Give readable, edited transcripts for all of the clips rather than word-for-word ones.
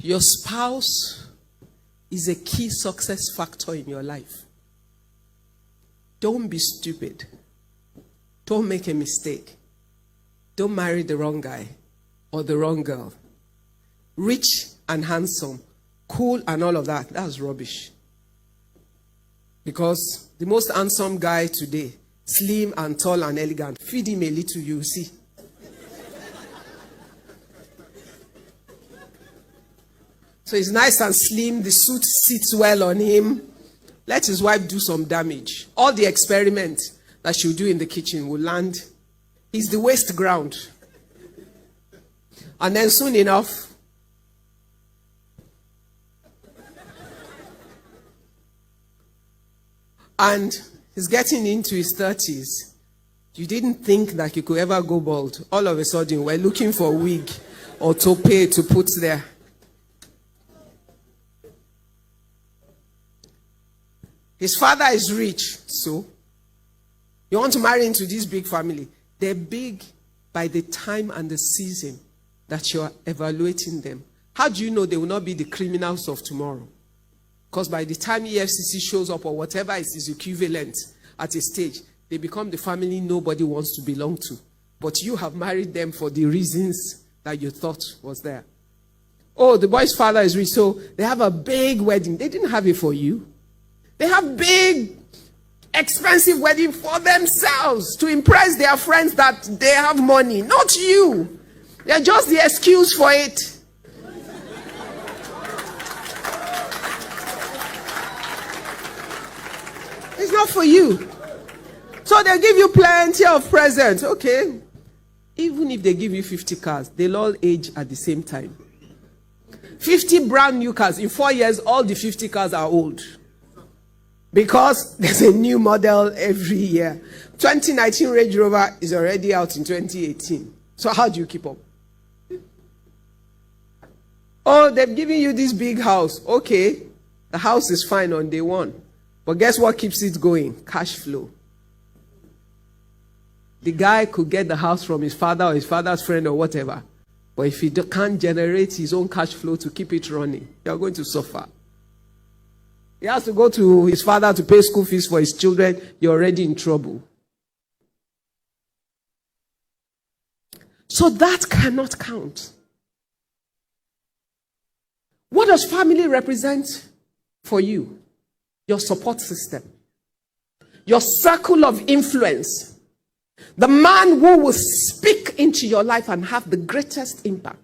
Your spouse is a key success factor in your life. Don't be stupid. Don't make a mistake. Don't marry the wrong guy or the wrong girl. Rich and handsome, cool and all of that, that's rubbish. Because the most handsome guy today, slim and tall and elegant, feed him a little, you see. So he's nice and slim, the suit sits well on him. Let his wife do some damage. All the experiments that she'll do in the kitchen will land. He's the waste ground. And then soon enough, and he's getting into his 30s. You didn't think that you could ever go bald. All of a sudden, we're looking for a wig or toupee to put there. His father is rich, so you want to marry into this big family. They're big by the time and the season that you're evaluating them. How do you know they will not be the criminals of tomorrow? Because by the time EFCC shows up or whatever is his equivalent at a stage, they become the family nobody wants to belong to. But you have married them for the reasons that you thought was there. Oh, the boy's father is rich, so they have a big wedding. They didn't have it for you. They have big, expensive wedding for themselves to impress their friends that they have money. Not you. They're just the excuse for it. It's not for you. So they give you plenty of presents. Okay. Even if they give you 50 cars, they'll all age at the same time. 50 brand new cars. In 4 years, all the 50 cars are old. Because there's a new model every year. 2019 Range Rover is already out in 2018. So how do you keep up? Oh, they've given you this big house. Okay, the house is fine on day one. But guess what keeps it going? Cash flow. The guy could get the house from his father or his father's friend or whatever. But if he can't generate his own cash flow to keep it running, you're going to suffer. He has to go to his father to pay school fees for his children. You're already in trouble. So that cannot count. What does family represent for you? Your support system. Your circle of influence. The man who will speak into your life and have the greatest impact.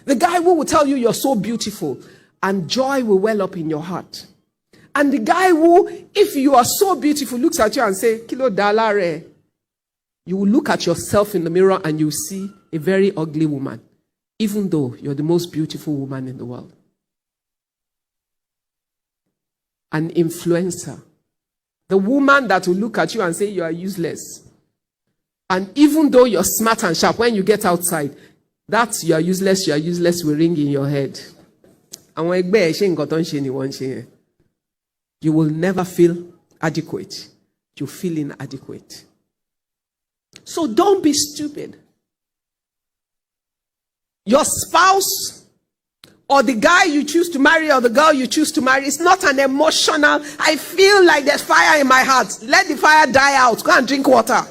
The guy who will tell you you're so beautiful and joy will well up in your heart. And the guy who, if you are so beautiful, looks at you and say, "Kilo dalare," you will look at yourself in the mirror and you see a very ugly woman, even though you're the most beautiful woman in the world. An influencer. The woman that will look at you and say you are useless. And even though you're smart and sharp, when you get outside, that you are useless will ring in your head. You will never feel adequate. You feel inadequate. So don't be stupid. Your spouse or the guy you choose to marry or the girl you choose to marry is not an emotional, I feel like there's fire in my heart. Let the fire die out. Go and drink water.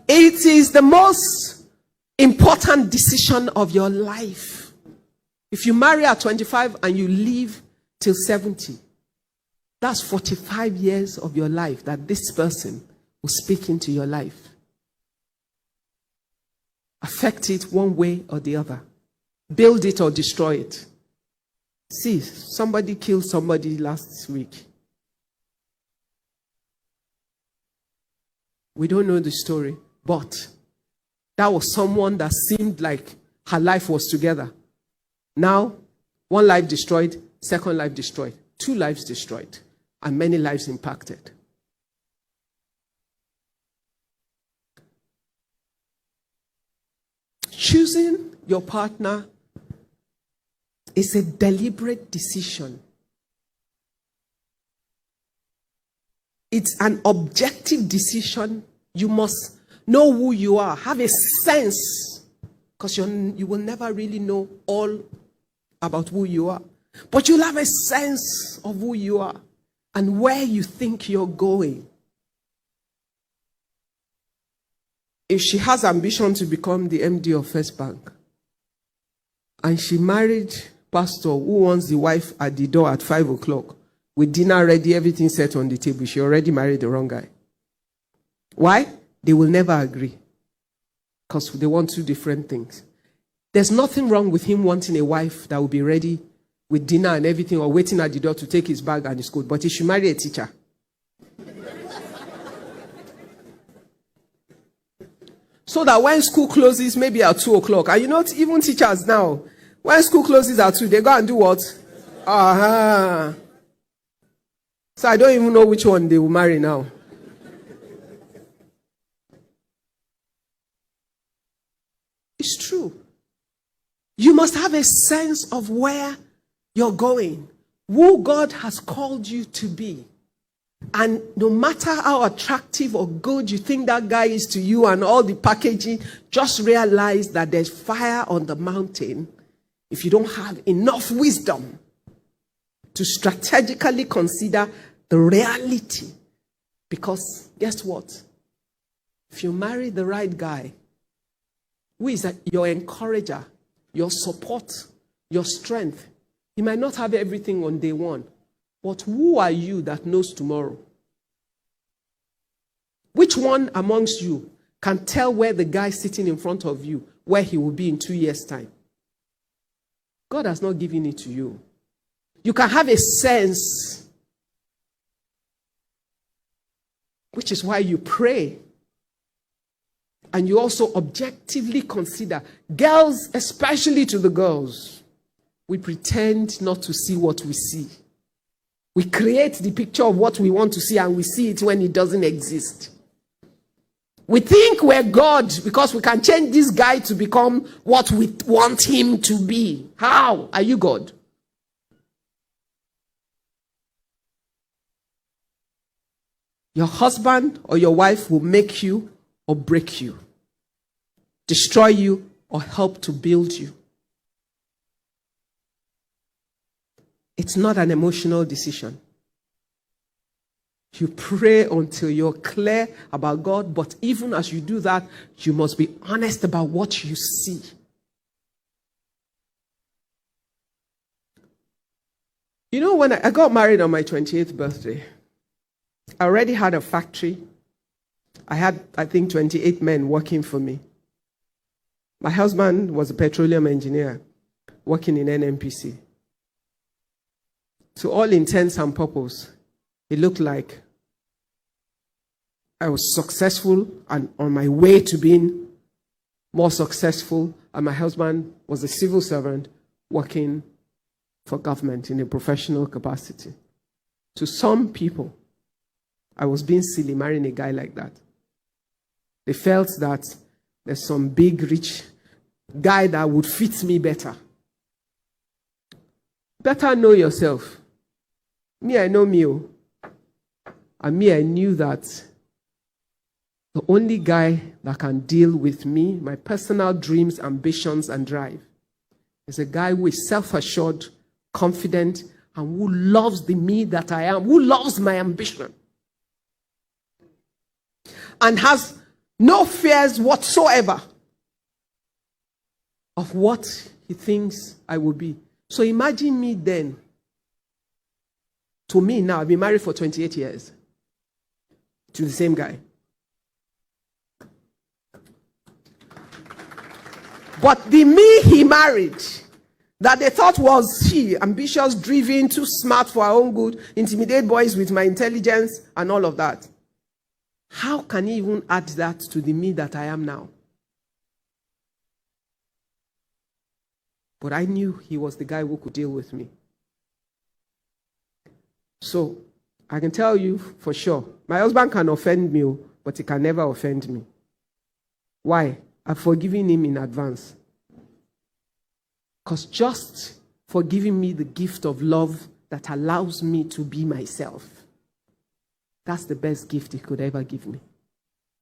It is the most important decision of your life. If you marry at 25 and you live till 70, that's 45 years of your life that this person will speak into your life. Affect it one way or the other. Build it or destroy it. See, somebody killed somebody last week. We don't know the story, but that was someone that seemed like her life was together. Now, one life destroyed, second life destroyed, 2 lives destroyed, and many lives impacted. Choosing your partner is a deliberate decision. It's an objective decision. You must know who you are, have a sense Because you will never really know all about who you are. But you'll have a sense of who you are and where you think you're going. If she has ambition to become the MD of First Bank, and she married pastor who wants the wife at the door at 5 o'clock, with dinner ready, everything set on the table, she already married the wrong guy. Why? They will never agree. Because they want two different things. There's nothing wrong with him wanting a wife that will be ready with dinner and everything, or waiting at the door to take his bag and his coat. But he should marry a teacher. So that when school closes, maybe at 2 o'clock, and you know, even teachers now, when school closes at 2, they go and do what? So I don't even know which one they will marry now. It's true. You must have a sense of where you're going, who God has called you to be. And no matter how attractive or good you think that guy is to you and all the packaging, just realize that there's fire on the mountain if you don't have enough wisdom to strategically consider the reality. Because guess what? If you marry the right guy, who is your encourager, your support, your strength, he might not have everything on day one. But who are you that knows tomorrow? Which one amongst you can tell where the guy sitting in front of you, where he will be in 2 years' time? God has not given it to you. You can have a sense, which is why you pray. And you also objectively consider. Girls, especially to the girls, we pretend not to see what we see. We create the picture of what we want to see, and we see it when it doesn't exist. We think we're God because we can change this guy to become what we want him to be. How? Are you God? Your husband or your wife will make you or break you, destroy you or help to build you. It's not an emotional decision. You pray until you're clear about God, but even as you do that, you must be honest about what you see. You know, when I got married on my 28th birthday, I already had a factory. I had, I think, 28 men working for me. My husband was a petroleum engineer working in NNPC. To all intents and purposes, it looked like I was successful and on my way to being more successful, and my husband was a civil servant working for government in a professional capacity. To some people, I was being silly marrying a guy like that. They felt that there's some big, rich guy that would fit me better. Better know yourself. Me, I know me. And me, I knew that the only guy that can deal with me, my personal dreams, ambitions, and drive, is a guy who is self-assured, confident, and who loves the me that I am, who loves my ambition, and has no fears whatsoever of what he thinks I will be. So imagine me then. To me now, I've been married for 28 years to the same guy. But the me he married, that they thought was ambitious, driven, too smart for our own good, intimidate boys with my intelligence and all of that. How can he even add that to the me that I am now? But I knew he was the guy who could deal with me. So, I can tell you for sure, my husband can offend me, but he can never offend me. Why? I've forgiven him in advance. Because just for giving me the gift of love that allows me to be myself, that's the best gift he could ever give me.